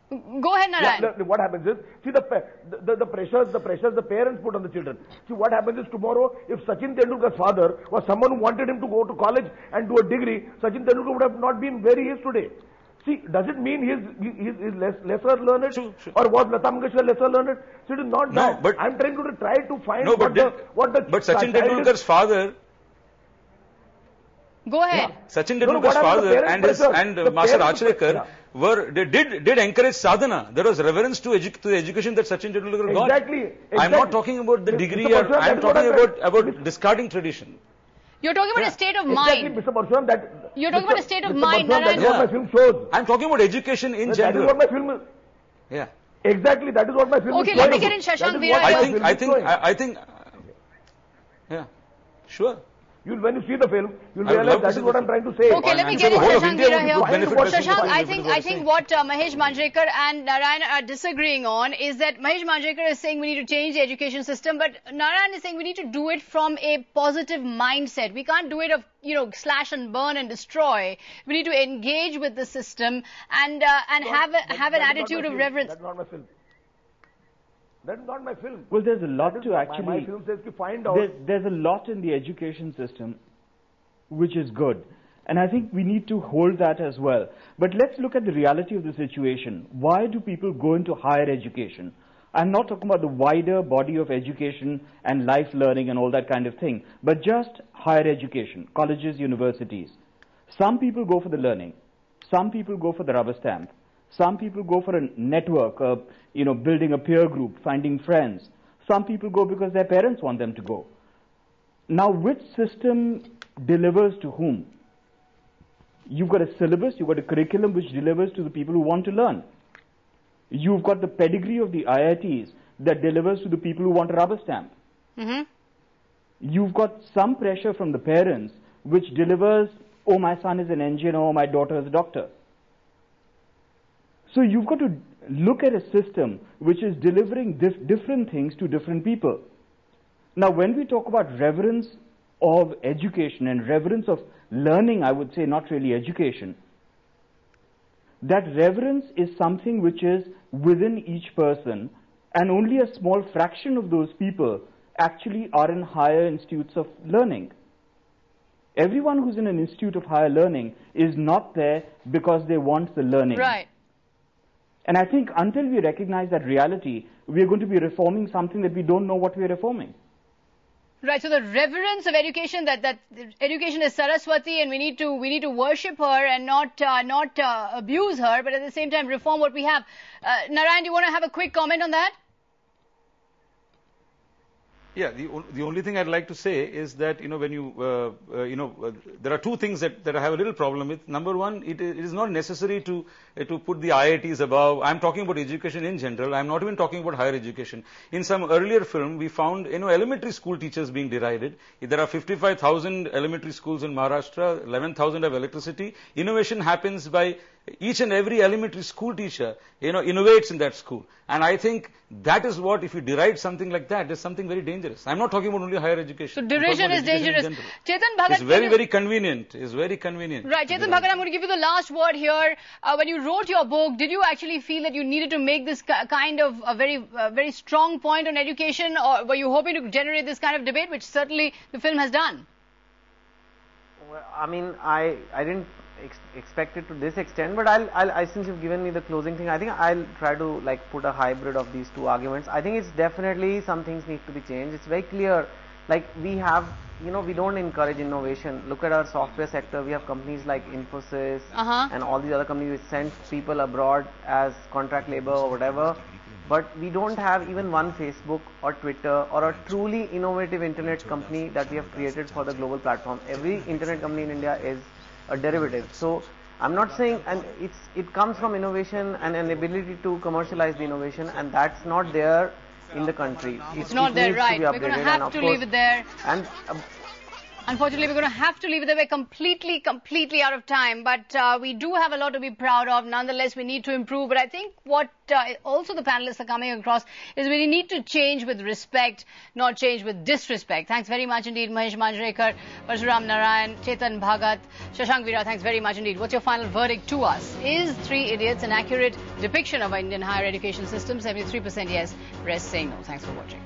Go ahead, Narayan. What happens is, see the pressures the parents put on the children. See what happens is tomorrow, if Sachin Tendulkar's father was someone who wanted him to go to college and do a degree, Sachin Tendulkar would have not been where he is today. See, does it mean he's lesser learned? Sure. Or was Lata Mangeshkar lesser learned? So it is not that. But I'm trying to try to find but Sachin Tendulkar's father. Go ahead. Yeah. Sachin Tendulkar's father and Master Achrekar did encourage sadhana. There was reverence to the education that Sachin Tendulkar got. Exactly. I'm not talking about the degree. I'm talking about discarding tradition. You're talking about a state of mind. Exactly, Mr. Parasuram, you're talking about a state of mind, Narayan. That is what my film shows. I'm talking about education in general. That is what my film is. Yeah. Exactly, that is what my film is. Okay, let me get in Shashank, Vira. I think. Yeah. Sure. When you see the film, you'll realize that is what I'm trying to say. Okay, let me get in Shashank Vira here. Shashank, I think what Mahesh Manjrekar and Narayan are disagreeing on is that Mahesh Manjrekar is saying we need to change the education system, but Narayan is saying we need to do it from a positive mindset. We can't do it of, slash and burn and destroy. We need to engage with the system and have an attitude of reverence. That's not my film. That's not my film. Well, there's a lot to actually. My film says to find out. There's a lot in the education system which is good. And I think we need to hold that as well. But let's look at the reality of the situation. Why do people go into higher education? I'm not talking about the wider body of education and life learning and all that kind of thing, but just higher education, colleges, universities. Some people go for the learning. Some people go for the rubber stamp. Some people go for a network, building a peer group, finding friends. Some people go because their parents want them to go. Now, which system delivers to whom? You've got a syllabus, you've got a curriculum which delivers to the people who want to learn. You've got the pedigree of the IITs that delivers to the people who want a rubber stamp. Mm-hmm. You've got some pressure from the parents which delivers, oh, my son is an engineer, or my daughter is a doctor. So you've got to look at a system which is delivering different things to different people. Now, when we talk about reverence of education and reverence of learning, I would say not really education, that reverence is something which is within each person, and only a small fraction of those people actually are in higher institutes of learning. Everyone who's in an institute of higher learning is not there because they want the learning. Right. And I think until we recognize that reality, we are going to be reforming something that we don't know what we are reforming. Right, so the reverence of education, that education is Saraswati, and we need to worship her and not abuse her, but at the same time reform what we have. Narayan, do you want to have a quick comment on that? Yeah, the only thing I'd like to say is that, when you, there are two things that I have a little problem with. Number one, it is not necessary to put the IITs above. I'm talking about education in general. I'm not even talking about higher education. In some earlier film, we found, elementary school teachers being derided. There are 55,000 elementary schools in Maharashtra, 11,000 have electricity. Innovation happens by each and every elementary school teacher, innovates in that school. And I think that is what, if you deride something like that, is something very dangerous. I'm not talking about only higher education. So derision is dangerous. Chetan, Bhagat. It's very convenient. It's very convenient. Right. Chetan, Bhagat, I'm going to give you the last word here. When you wrote your book, did you actually feel that you needed to make this kind of a very strong point on education, or were you hoping to generate this kind of debate, which certainly the film has done? Well, I mean, I didn't expect it to this extent, but I'll since you've given me the closing thing, I think I'll try to put a hybrid of these two arguments. I think it's definitely some things need to be changed. It's very clear, we have, we don't encourage innovation. Look at our software sector. We have companies like Infosys and all these other companies which send people abroad as contract labor or whatever. But we don't have even one Facebook or Twitter or a truly innovative internet company that we have created for the global platform. Every internet company in India is a derivative. So I'm not saying, and it comes from innovation and an ability to commercialize the innovation, and that's not there in the country. It's not there, right? We're going to have to leave it there. And Unfortunately, we're going to have to leave it there. We're completely out of time. But we do have a lot to be proud of. Nonetheless, we need to improve. But I think what also the panelists are coming across is we need to change with respect, not change with disrespect. Thanks very much indeed, Mahesh Manjrekar, Parasuram, Narayan, Chetan, Bhagat, Shashank, Vira. Thanks very much indeed. What's your final verdict to us? Is Three Idiots an accurate depiction of our Indian higher education system? 73% yes, rest saying no. Thanks for watching.